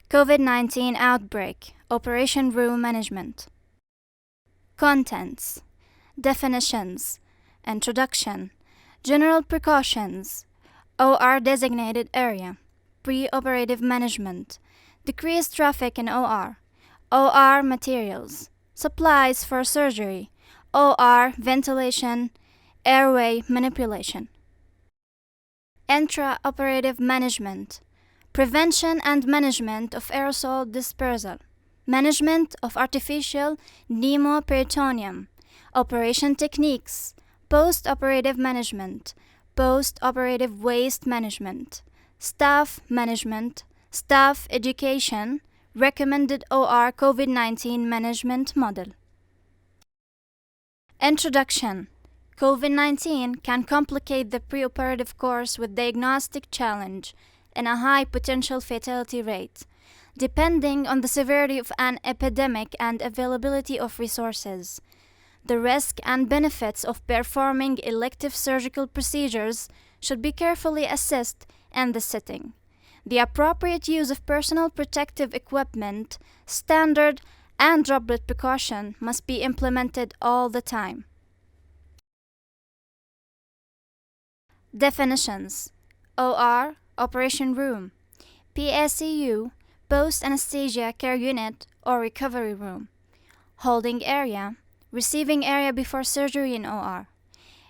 COVID-19 Outbreak, Operation Room Management. Contents, Definitions, Introduction, General Precautions, OR Designated Area, Pre-Operative Management, Decreased Traffic in OR, OR Materials, Supplies for Surgery, OR Ventilation, Airway Manipulation. Intra-Operative Management, Prevention and Management of Aerosol Dispersal, Management of Artificial Pneumoperitoneum, Operation Techniques, Post-Operative Management, Post-Operative Waste Management, Staff Management, Staff Education, Recommended OR COVID-19 Management Model. Introduction. COVID-19 can complicate the preoperative course with diagnostic challenge and a high potential fatality rate, depending on the severity of an epidemic and availability of resources. The risk and benefits of performing elective surgical procedures should be carefully assessed in the setting. The appropriate use of personal protective equipment, standard and droplet precaution must be implemented all the time. Definitions: OR, Operation Room; PSCU, Post-Anesthesia Care Unit or Recovery Room; Holding Area, Receiving Area before surgery in OR;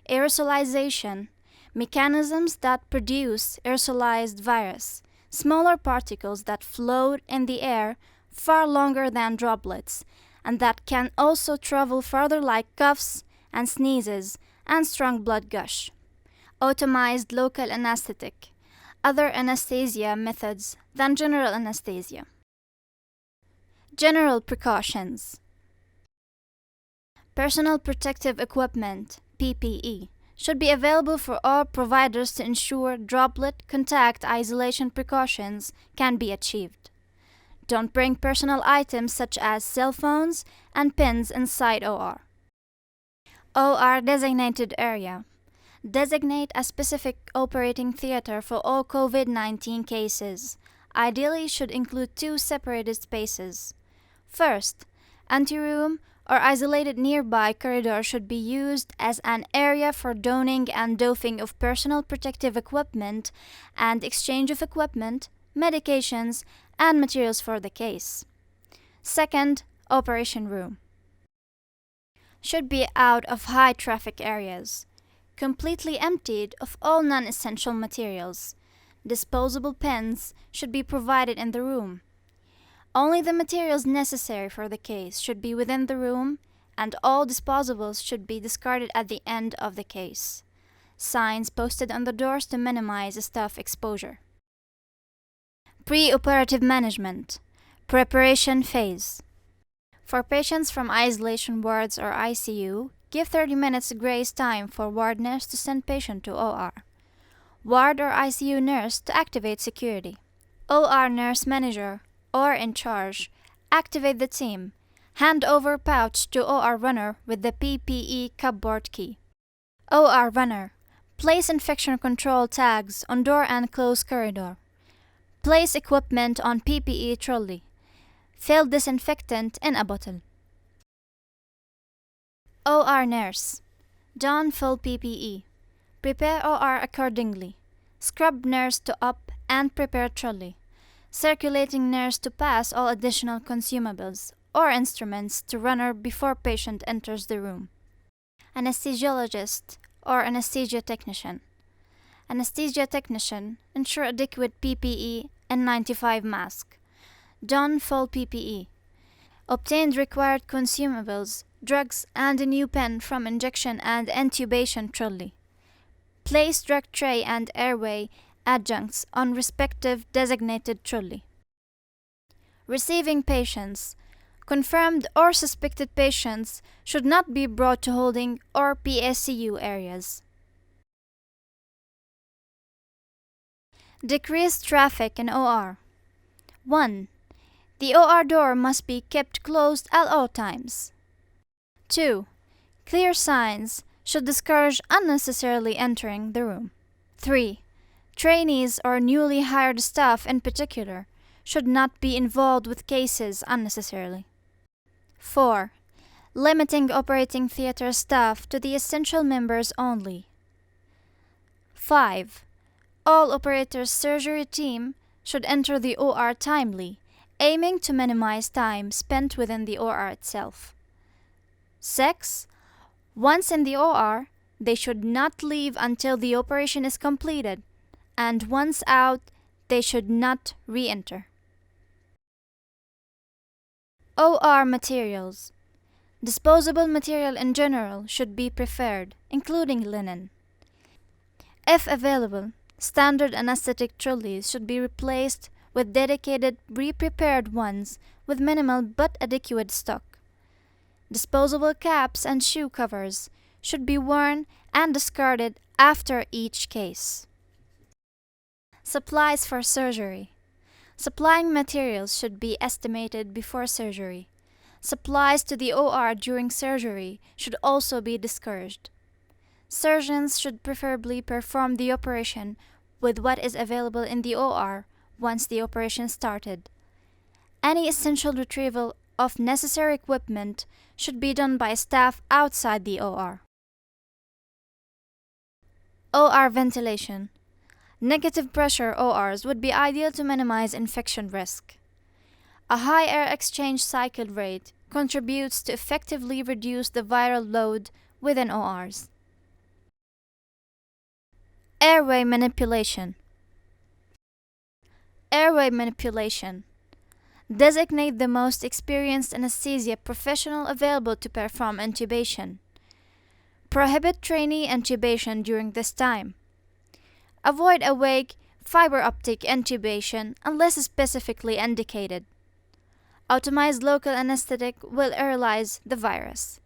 Aerosolization, mechanisms that produce aerosolized virus, smaller particles that float in the air far longer than droplets, and that can also travel further like coughs and sneezes and strong blood gush. Automized local anesthetic, other anesthesia methods than general anesthesia. General precautions. Personal protective equipment, PPE, should be available for all providers to ensure droplet contact isolation precautions can be achieved. Don't bring personal items such as cell phones and pens inside OR. OR designated area. Designate a specific operating theater for all COVID-19 cases. Ideally should include 2 separated spaces. First, anteroom or isolated nearby corridor should be used as an area for donning and doffing of personal protective equipment and exchange of equipment, medications, and materials for the case. Second, operation room should be out of high traffic areas, completely emptied of all non-essential materials. Disposable pens should be provided in the room. Only the materials necessary for the case should be within the room, and all disposables should be discarded at the end of the case. Signs posted on the doors to minimize staff exposure. Pre-operative management. Preparation phase. For patients from isolation wards or ICU, give 30 minutes grace time for ward nurse to send patient to OR. Ward or ICU nurse to activate security. OR nurse manager or in charge, activate the team. Hand over pouch to OR runner with the PPE cupboard key. OR runner, place infection control tags on door and close corridor. Place equipment on PPE trolley. Fill disinfectant in a bottle. OR nurse, don full PPE. Prepare OR accordingly. Scrub nurse to up and prepare trolley. Circulating nurse to pass all additional consumables or instruments to runner before patient enters the room. Anesthesiologist or anesthesia technician. Anesthesia technician, ensure adequate PPE and 95 mask. Don full PPE. Obtained required consumables, drugs and a new pen from injection and intubation trolley. Place drug tray and airway adjuncts on respective designated trolley. Receiving patients. Confirmed or suspected patients should not be brought to holding or PSCU areas. Decreased traffic in OR. 1. The OR door must be kept closed at all times. 2. Clear signs should discourage unnecessarily entering the room. 3. Trainees or newly hired staff in particular should not be involved with cases unnecessarily. 4. Limiting operating theater staff to the essential members only. 5. All operators' surgery team should enter the OR timely, aiming to minimize time spent within the OR itself. 6. Once in the OR, they should not leave until the operation is completed, and once out, they should not re-enter. OR materials. Disposable material in general should be preferred, including linen. If available, standard anesthetic trolleys should be replaced with dedicated, pre-prepared ones with minimal but adequate stock. Disposable caps and shoe covers should be worn and discarded after each case. Supplies for surgery. Supplying materials should be estimated before surgery. Supplies to the OR during surgery should also be discouraged. Surgeons should preferably perform the operation with what is available in the OR once the operation started. Any essential retrieval of necessary equipment should be done by staff outside the OR. OR ventilation. Negative pressure ORs would be ideal to minimize infection risk. A high air exchange cycle rate contributes to effectively reduce the viral load within ORs. Airway manipulation. Airway manipulation. Designate the most experienced anesthesia professional available to perform intubation. Prohibit trainee intubation during this time. Avoid awake fiber optic intubation unless specifically indicated. Automized local anesthetic will aerolize the virus.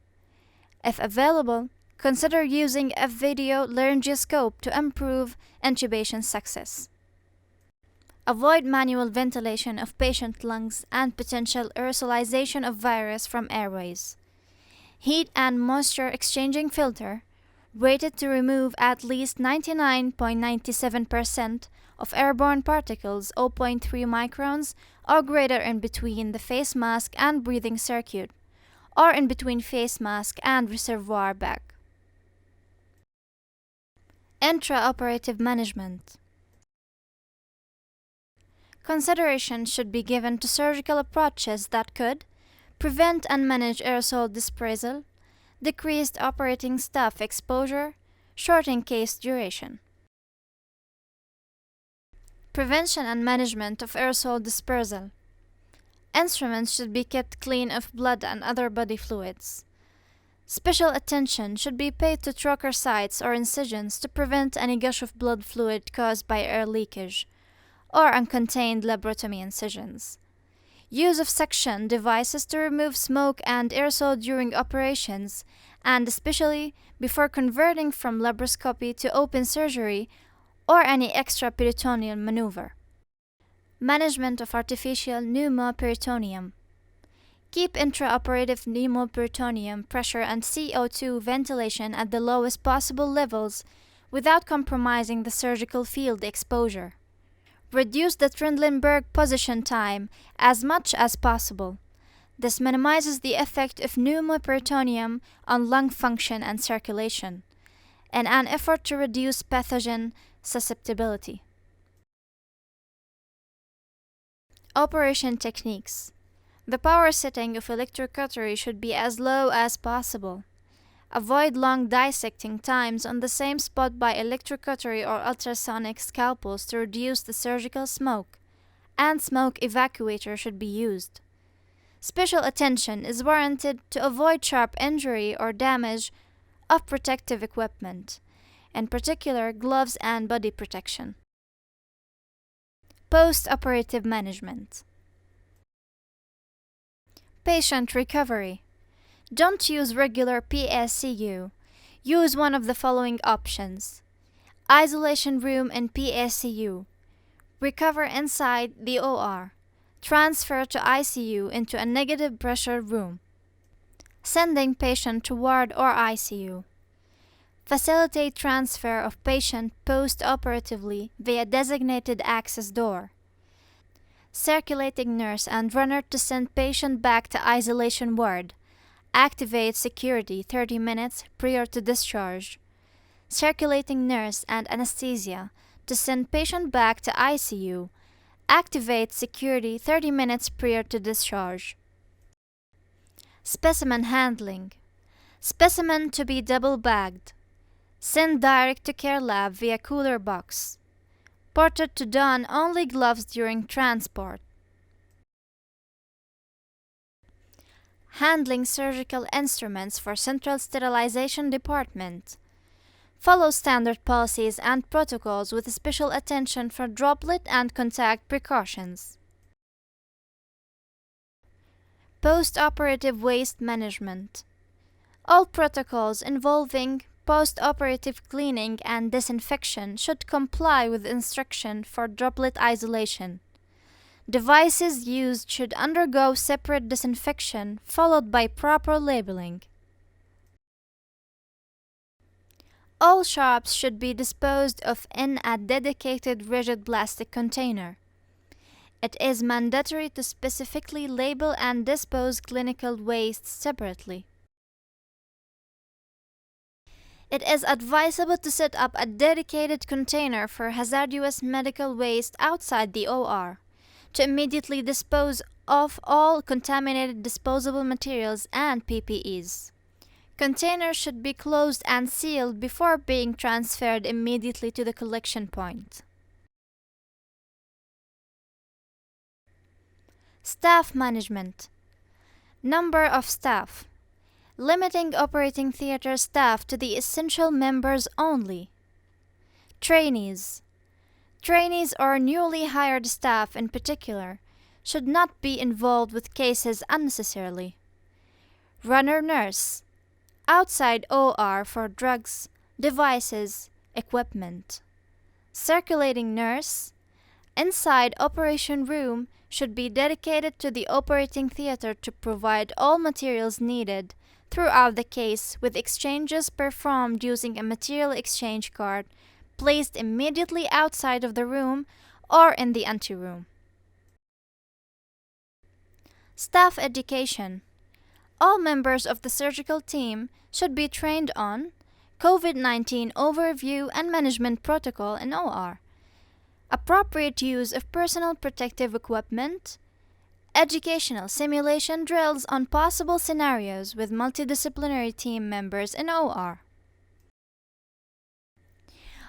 If available, consider using a video laryngoscope to improve intubation success. Avoid manual ventilation of patient lungs and potential aerosolization of virus from airways. Heat and moisture exchanging filter, rated to remove at least 99.97% of airborne particles 0.3 microns or greater in between the face mask and breathing circuit, or in between face mask and reservoir bag. Intraoperative management. Consideration should be given to surgical approaches that could prevent and manage aerosol dispersal, decreased operating staff exposure, shorten case duration. Prevention and management of aerosol dispersal. Instruments should be kept clean of blood and other body fluids. Special attention should be paid to trocar sites or incisions to prevent any gush of blood fluid caused by air leakage or uncontained laparotomy incisions. Use of suction devices to remove smoke and aerosol during operations, and especially before converting from laparoscopy to open surgery or any extraperitoneal maneuver. Management of artificial pneumoperitoneum. Keep intraoperative pneumoperitoneum pressure and CO2 ventilation at the lowest possible levels without compromising the surgical field exposure. Reduce the Trendelenburg position time as much as possible. This minimizes the effect of pneumoperitoneum on lung function and circulation, in an effort to reduce pathogen susceptibility. Operation techniques. The power setting of electrocautery should be as low as possible. Avoid long dissecting times on the same spot by electrocautery or ultrasonic scalpels to reduce the surgical smoke, and smoke evacuator should be used. Special attention is warranted to avoid sharp injury or damage of protective equipment, in particular gloves and body protection. Post-operative management. Patient recovery. Don't use regular PSCU. Use one of the following options. Isolation room in PSCU. Recover inside the OR. Transfer to ICU into a negative pressure room. Sending patient to ward or ICU. Facilitate transfer of patient post-operatively via designated access door. Circulating nurse and runner to send patient back to isolation ward. Activate security 30 minutes prior to discharge. Circulating nurse and anesthesia to send patient back to ICU. Activate security 30 minutes prior to discharge. Specimen handling. Specimen to be double bagged. Send direct to care lab via cooler box. Porter to don only gloves during transport. Handling surgical instruments for central sterilization department. Follow standard policies and protocols with special attention for droplet and contact precautions. Post-operative waste management. All protocols involving post-operative cleaning and disinfection should comply with instruction for droplet isolation. Devices used should undergo separate disinfection followed by proper labeling. All sharps should be disposed of in a dedicated rigid plastic container. It is mandatory to specifically label and dispose clinical waste separately. It is advisable to set up a dedicated container for hazardous medical waste outside the OR, to immediately dispose of all contaminated disposable materials and PPEs. Containers should be closed and sealed before being transferred immediately to the collection point. Staff management. Number of staff. Limiting operating theater staff to the essential members only. Trainees. Trainees or newly hired staff in particular should not be involved with cases unnecessarily. Runner nurse. Outside OR for drugs, devices, equipment. Circulating nurse. Inside operation room should be dedicated to the operating theater to provide all materials needed throughout the case, with exchanges performed using a material exchange card placed immediately outside of the room or in the anteroom. Staff education. All members of the surgical team should be trained on COVID-19 overview and management protocol in OR, appropriate use of personal protective equipment, educational simulation drills on possible scenarios with multidisciplinary team members in OR.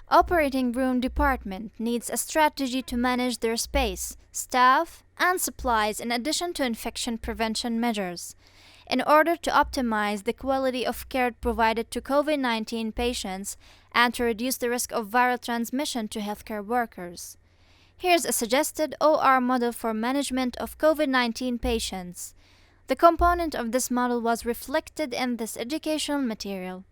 Operating room department needs a strategy to manage their space, staff, and supplies in addition to infection prevention measures, in order to optimize the quality of care provided to COVID-19 patients and to reduce the risk of viral transmission to healthcare workers. Here's a suggested OR model for management of COVID-19 patients. The component of this model was reflected in this educational material.